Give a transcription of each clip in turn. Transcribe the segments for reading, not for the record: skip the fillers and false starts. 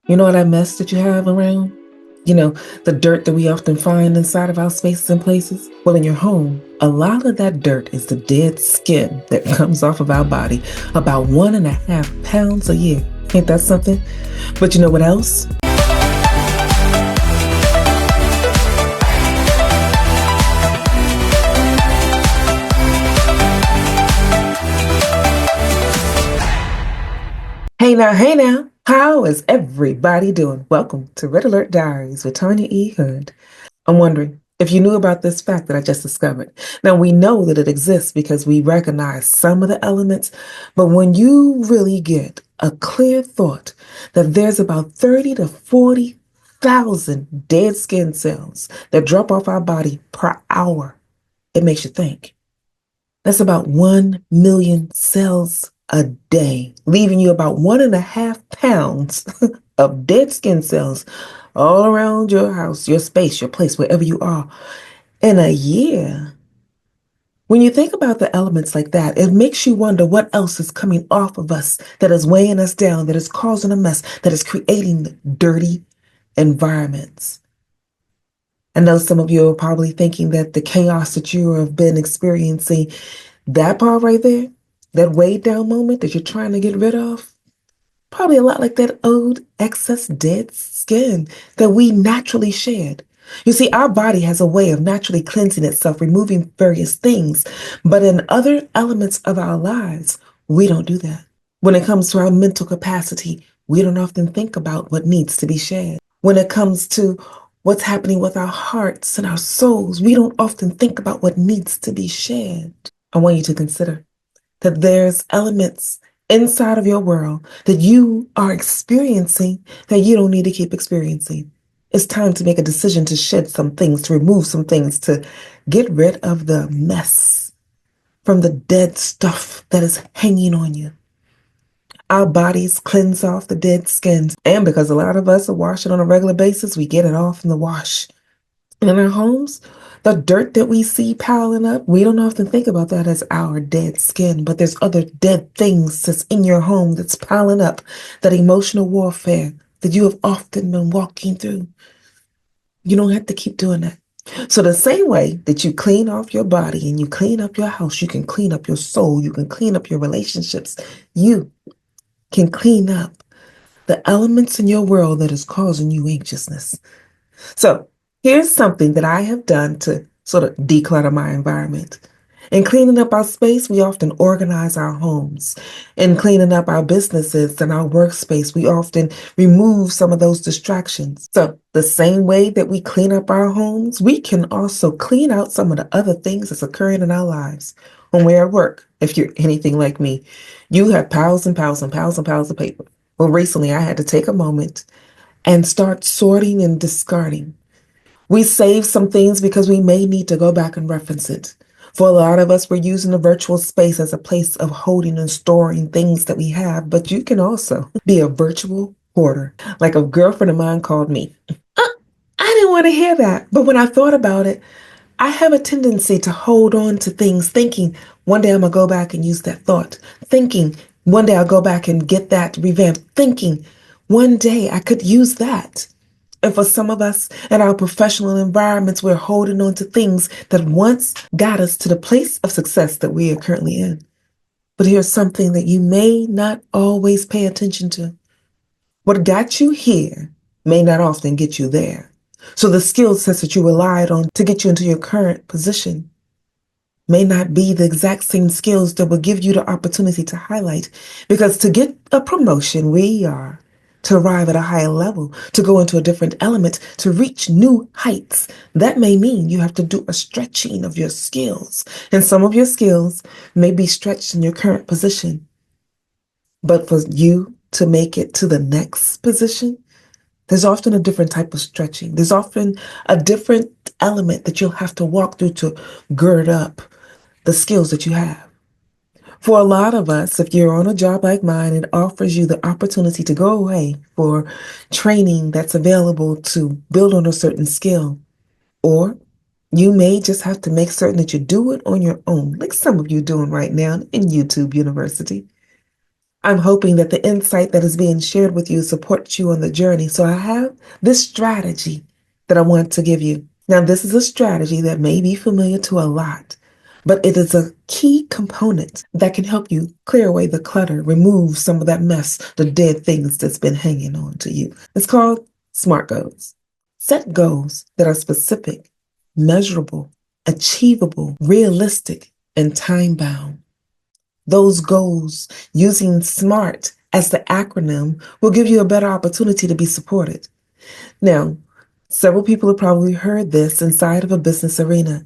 You know that mess that you have around? You know, the dirt that we often find inside of our spaces and places? Well, in your home, a lot of that dirt is the dead skin that comes off of our body, about 1.5 pounds a year. Ain't that something? But you know what else? Hey now, how is everybody doing? Welcome to Alert Diaries with Tanya E. I'm wondering if you knew about this fact that I just discovered. Now, we know that it exists because we recognize some of the elements, but when you really get a clear thought that there's about 30 to 40,000 dead skin cells that drop off our body per hour, it makes you think. That's about 1 million cells a day, leaving you about 1.5 pounds of dead skin cells all around your house, your space, your place, wherever you are in a year. When you think about the elements like that, it makes you wonder what else is coming off of us that is weighing us down, that is causing a mess, that is creating dirty environments. I know some of you are probably thinking that the chaos that you have been experiencing, that part right there, that weighed down moment that you're trying to get rid of, probably a lot like that old excess dead skin that we naturally shed. You see, our body has a way of naturally cleansing itself, removing various things, but in other elements of our lives, we don't do that. When it comes to our mental capacity, we don't often think about what needs to be shed. When it comes to what's happening with our hearts and our souls, we don't often think about what needs to be shed. I want you to consider that there's elements inside of your world that you are experiencing that you don't need to keep experiencing. It's time to make a decision to shed some things, to remove some things, to get rid of the mess from the dead stuff that is hanging on you. Our bodies cleanse off the dead skins. And because a lot of us are washing on a regular basis, we get it off in the wash. And in our homes, the dirt that we see piling up, we don't often think about that as our dead skin, but there's other dead things that's in your home that's piling up, that emotional warfare that you have often been walking through. You don't have to keep doing that. So the same way that you clean off your body and you clean up your house, you can clean up your soul, you can clean up your relationships, you can clean up the elements in your world that is causing you anxiousness. So here's something that I have done to sort of declutter my environment. In cleaning up our space, we often organize our homes. In cleaning up our businesses and our workspace, we often remove some of those distractions. So the same way that we clean up our homes, we can also clean out some of the other things that's occurring in our lives. When we're at work, if you're anything like me, you have piles and piles and piles and piles of paper. Well, recently I had to take a moment and start sorting and discarding. We save some things because we may need to go back and reference it. For a lot of us, we're using the virtual space as a place of holding and storing things that we have, but you can also be a virtual hoarder. Like a girlfriend of mine called me. I didn't want to hear that, but when I thought about it, I have a tendency to hold on to things thinking one day I'm going to go back and use that thought, thinking one day I'll go back and get that revamped, thinking one day I could use that. And for some of us in our professional environments, we're holding on to things that once got us to the place of success that we are currently in. But here's something that you may not always pay attention to. What got you here may not often get you there. So the skill sets that you relied on to get you into your current position may not be the exact same skills that will give you the opportunity to highlight. Because to get a promotion, we are to arrive at a higher level, to go into a different element, to reach new heights. That may mean you have to do a stretching of your skills. And some of your skills may be stretched in your current position. But for you to make it to the next position, there's often a different type of stretching. There's often a different element that you'll have to walk through to gird up the skills that you have. For a lot of us, if you're on a job like mine, it offers you the opportunity to go away for training that's available to build on a certain skill. Or you may just have to make certain that you do it on your own, like some of you doing right now in YouTube University. I'm hoping that the insight that is being shared with you supports you on the journey. So I have this strategy that I want to give you. Now, this is a strategy that may be familiar to a lot, but it is a key component that can help you clear away the clutter, remove some of that mess, the dead things that's been hanging on to you. It's called SMART goals. Set goals that are specific, measurable, achievable, realistic, and time bound. Those goals, using SMART as the acronym, will give you a better opportunity to be supported. Now, several people have probably heard this inside of a business arena.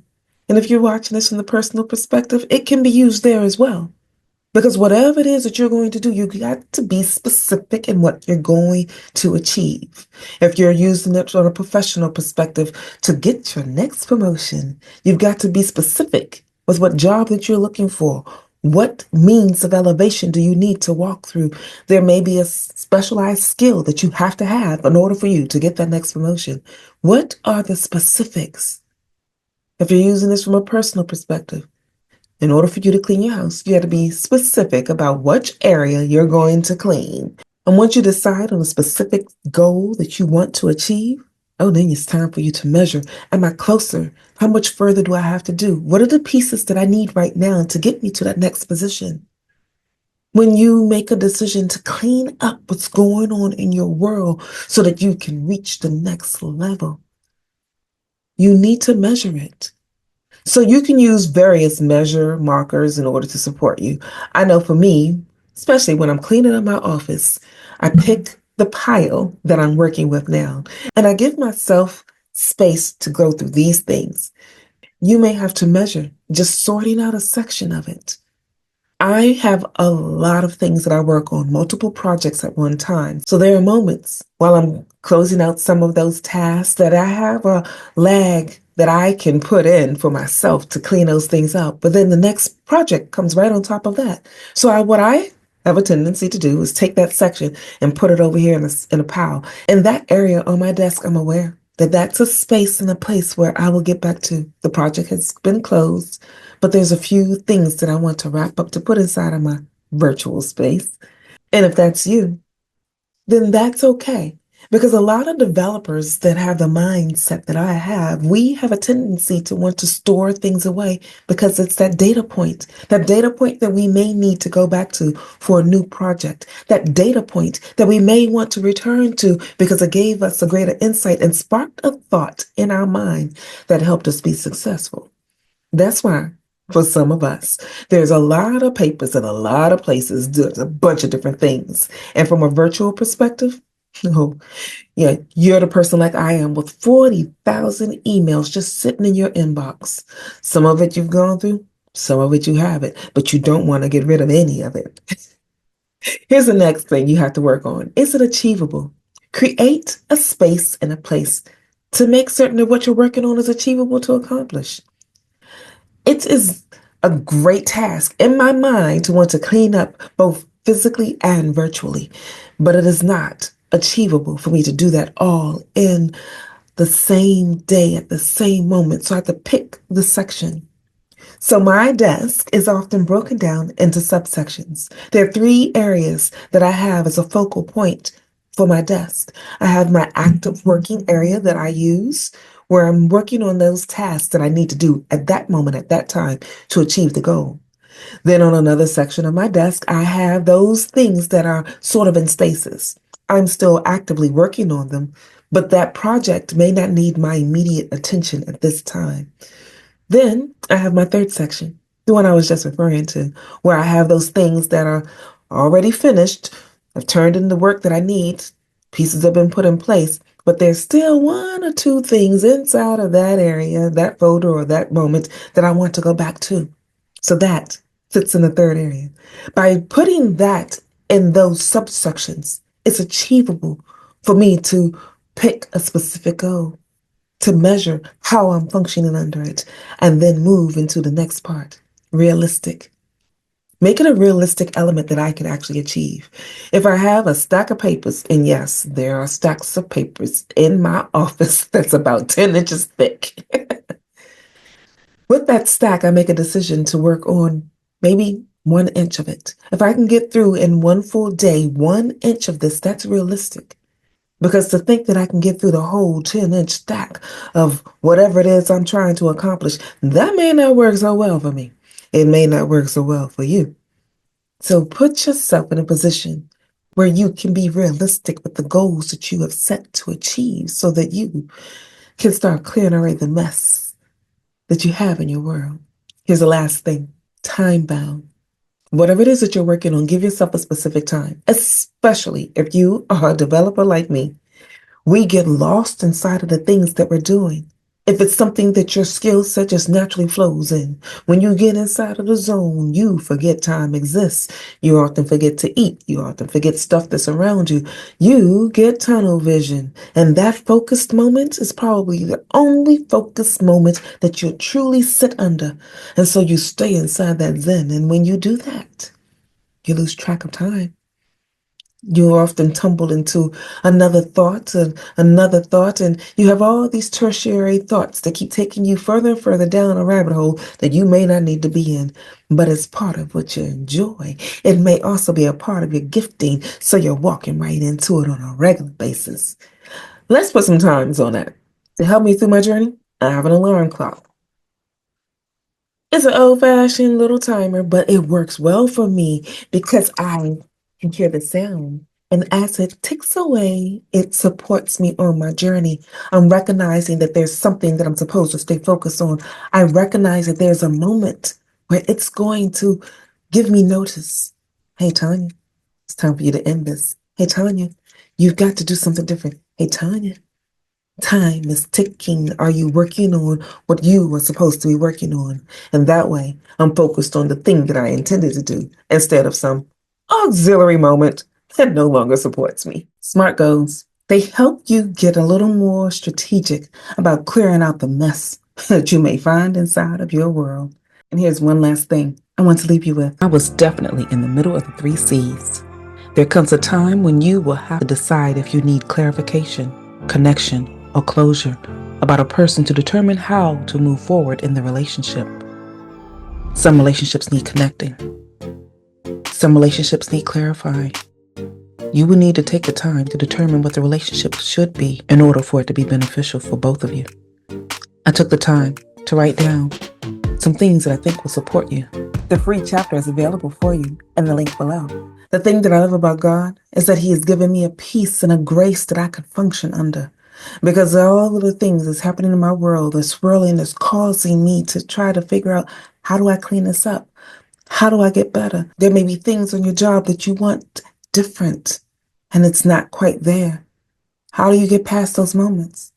And if you're watching this from the personal perspective, it can be used there as well. Because whatever it is that you're going to do, you got to be specific in what you're going to achieve. If you're using it from a professional perspective to get your next promotion, you've got to be specific with what job that you're looking for. What means of elevation do you need to walk through? There may be a specialized skill that you have to have in order for you to get that next promotion. What are the specifics? If you're using this from a personal perspective, in order for you to clean your house, you have to be specific about which area you're going to clean. And once you decide on a specific goal that you want to achieve, oh, then it's time for you to measure. Am I closer? How much further do I have to do? What are the pieces that I need right now to get me to that next position? When you make a decision to clean up what's going on in your world so that you can reach the next level, you need to measure it. So you can use various measure markers in order to support you. I know for me, especially when I'm cleaning up my office, I pick the pile that I'm working with now, and I give myself space to go through these things. You may have to measure just sorting out a section of it. I have a lot of things that I work on, multiple projects at one time. So there are moments while I'm closing out some of those tasks that I have a lag that I can put in for myself to clean those things up. But then the next project comes right on top of that. So what I have a tendency to do is take that section and put it over here in a pile. In that area on my desk, I'm aware that that's a space and a place where I will get back to. The project has been closed, but there's a few things that I want to wrap up to put inside of my virtual space. And if that's you, then that's okay. Because a lot of developers that have the mindset that I have, we have a tendency to want to store things away because it's that data point that we may need to go back to for a new project, that data point that we may want to return to because it gave us a greater insight and sparked a thought in our mind that helped us be successful. That's why, for some of us, there's a lot of papers in a lot of places, doing a bunch of different things. And from a virtual perspective, oh, yeah, you're the person like I am with 40,000 emails just sitting in your inbox. Some of it you've gone through, some of it you haven't, but you don't want to get rid of any of it. Here's the next thing you have to work on. Is it achievable? Create a space and a place to make certain that what you're working on is achievable to accomplish. It is a great task in my mind to want to clean up both physically and virtually, but it is not achievable for me to do that all in the same day at the same moment. So I have to pick the section. So my desk is often broken down into subsections. There are three areas that I have as a focal point for my desk. I have my active working area that I use where I'm working on those tasks that I need to do at that moment, at that time to achieve the goal. Then on another section of my desk, I have those things that are sort of in stasis. I'm still actively working on them, but that project may not need my immediate attention at this time. Then I have my third section, the one I was just referring to, where I have those things that are already finished. I've turned in the work that I need. Pieces have been put in place, but there's still one or two things inside of that area, that folder, or that moment that I want to go back to. So that sits in the third area. By putting that in those subsections, it's achievable for me to pick a specific goal, to measure how I'm functioning under it, and then move into the next part. Realistic. Make it a realistic element that I can actually achieve. If I have a stack of papers, and yes, there are stacks of papers in my office that's about 10 inches thick. With that stack, I make a decision to work on maybe 1 inch of it. If I can get through in one full day, 1 inch of this, that's realistic. Because to think that I can get through the whole 10-inch stack of whatever it is I'm trying to accomplish, that may not work so well for me. It may not work so well for you. So put yourself in a position where you can be realistic with the goals that you have set to achieve so that you can start clearing away the mess that you have in your world. Here's the last thing, time bound. Whatever it is that you're working on, give yourself a specific time, especially if you are a developer like me. We get lost inside of the things that we're doing. If it's something that your skill set just naturally flows in, when you get inside of the zone, you forget time exists. You often forget to eat. You often forget stuff that's around you. You get tunnel vision. And that focused moment is probably the only focused moment that you'll truly sit under. And so you stay inside that zen. And when you do that, you lose track of time. You often tumble into another thought and another thought, and you have all these tertiary thoughts that keep taking you further and further down a rabbit hole that you may not need to be in. But it's part of what you enjoy. It may also be a part of your gifting, so you're walking right into it on a regular basis. Let's put some times on that. To help me through my journey, I have an alarm clock. It's an old-fashioned little timer, but it works well for me because I can hear the sound. And as it ticks away, it supports me on my journey. I'm recognizing that there's something that I'm supposed to stay focused on. I recognize that there's a moment where it's going to give me notice. Hey, Tanya, it's time for you to end this. Hey, Tanya, you've got to do something different. Hey, Tanya. Time is ticking. Are you working on what you were supposed to be working on? And that way, I'm focused on the thing that I intended to do instead of some auxiliary moment that no longer supports me. SMART goals. They help you get a little more strategic about clearing out the mess that you may find inside of your world. And here's one last thing I want to leave you with. I was definitely in the middle of the 3 C's. There comes a time when you will have to decide if you need clarification, connection, or closure about a person to determine how to move forward in the relationship. Some relationships need connecting. Some relationships need clarifying. You will need to take the time to determine what the relationship should be in order for it to be beneficial for both of you. I took the time to write down some things that I think will support you. The free chapter is available for you in the link below. The thing that I love about God is that He has given me a peace and a grace that I can function under. Because all of the things that's happening in my world, the swirling is causing me to try to figure out, how do I clean this up? How do I get better? There may be things on your job that you want different, and it's not quite there. How do you get past those moments?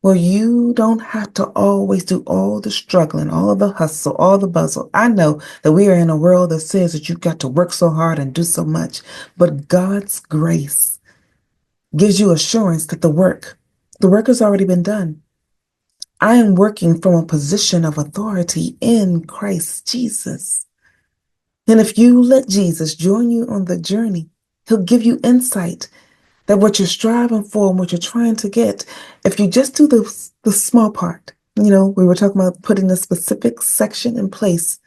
Well, you don't have to always do all the struggling, all the hustle, all the bustle. I know that we are in a world that says that you've got to work so hard and do so much, but God's grace gives you assurance that the work has already been done. I am working from a position of authority in Christ Jesus. And if you let Jesus join you on the journey, He'll give you insight that what you're striving for and what you're trying to get, if you just do the small part, we were talking about putting a specific section in place,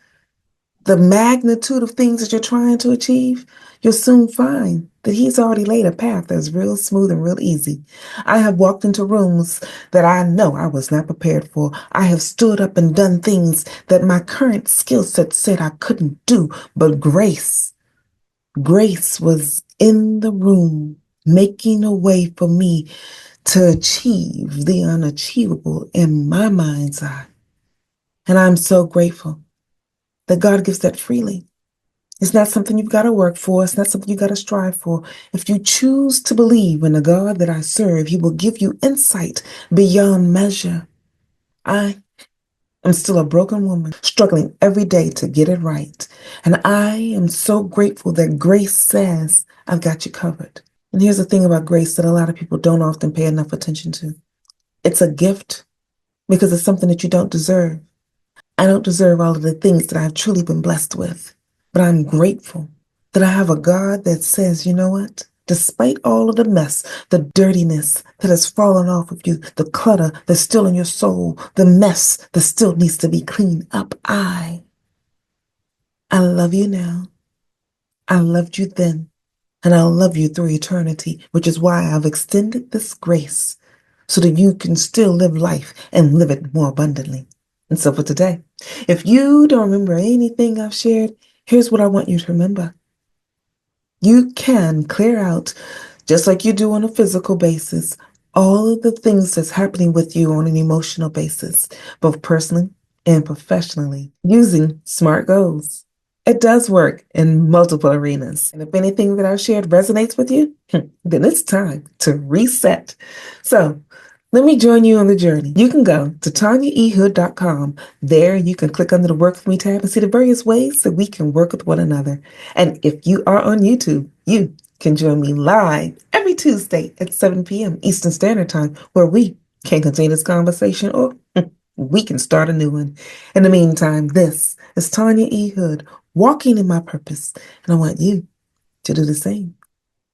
the magnitude of things that you're trying to achieve, you'll soon find that He's already laid a path that's real smooth and real easy. I have walked into rooms that I know I was not prepared for. I have stood up and done things that my current skill set said I couldn't do, but grace was in the room, making a way for me to achieve the unachievable in my mind's eye. And I'm so grateful that God gives that freely. It's not something you've got to work for. It's not something you got to strive for. If you choose to believe in the God that I serve, He will give you insight beyond measure. I am still a broken woman, struggling every day to get it right. And I am so grateful that grace says, I've got you covered. And here's the thing about grace that a lot of people don't often pay enough attention to. It's a gift because it's something that you don't deserve. I don't deserve all of the things that I've truly been blessed with, but I'm grateful that I have a God that says, you know what? Despite all of the mess, the dirtiness that has fallen off of you, the clutter that's still in your soul, the mess that still needs to be cleaned up, I I love you now. I loved you then, and I'll love you through eternity, which is why I've extended this grace so that you can still live life and live it more abundantly. And so for today, if you don't remember anything I've shared, here's what I want you to remember. You can clear out, just like you do on a physical basis, all of the things that's happening with you on an emotional basis, both personally and professionally, using SMART goals. It does work in multiple arenas. And if anything that I've shared resonates with you, then it's time to reset. So let me join you on the journey. You can go to tanyaehood.com. There you can click under the Work With Me tab and see the various ways that we can work with one another. And if you are on YouTube, you can join me live every Tuesday at 7 p.m. Eastern Standard Time, where we can continue this conversation or we can start a new one. In the meantime, this is Tanya E. Hood, walking in my purpose, and I want you to do the same.